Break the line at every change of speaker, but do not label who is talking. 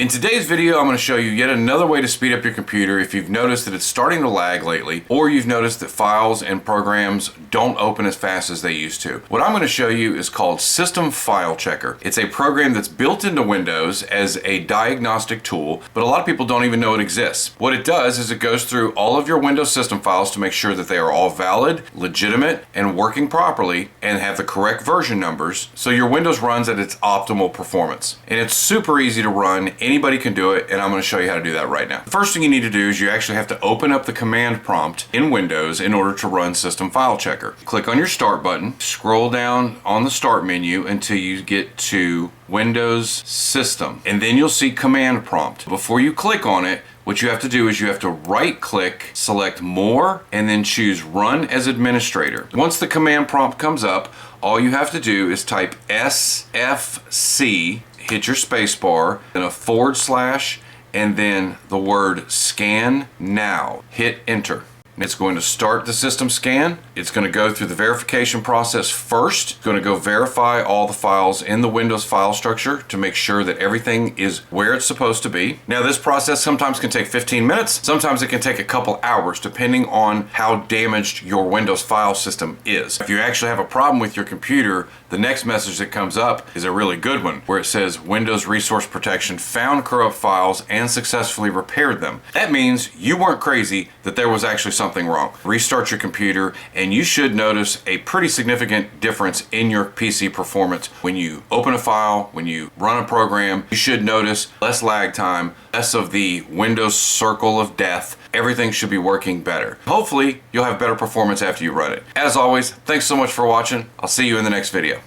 In today's video, I'm going to show you yet another way to speed up your computer if you've noticed that it's starting to lag lately, or you've noticed that files and programs don't open as fast as they used to. What I'm going to show you is called System File Checker. It's a program that's built into Windows as a diagnostic tool, but a lot of people don't even know it exists. What it does is it goes through all of your Windows system files to make sure that they are all valid, legitimate, and working properly, and have the correct version numbers, so your Windows runs at its optimal performance. And it's super easy to run. Anybody can do it, and I'm going to show you how to do that right now. The first thing you need to do is you actually have to open up the command prompt in Windows in order to run System File Checker. Click on your Start button, scroll down on the Start menu until you get to Windows System, and then you'll see Command Prompt. Before you click on it, what you have to do is you have to right-click, select More, and then choose Run as Administrator. Once the command prompt comes up, all you have to do is type SFC, hit your space bar, then a /, and then the word Scan Now. Hit Enter. It's going to start the system scan. It's going to go through the verification process first. It's going to go verify all the files in the Windows file structure to make sure that everything is where it's supposed to be. Now, this process sometimes can take 15 minutes. Sometimes it can take a couple hours, depending on how damaged your Windows file system is. If you actually have a problem with your computer, the next message that comes up is a really good one, where it says Windows Resource Protection found corrupt files and successfully repaired them. That means you weren't crazy, that there was actually something wrong. Restart your computer, and you should notice a pretty significant difference in your PC performance. When you open a file, when you run a program, you should notice less lag time, less of the Windows circle of death. Everything should be working better. Hopefully, you'll have better performance after you run it. As always, thanks so much for watching. I'll see you in the next video.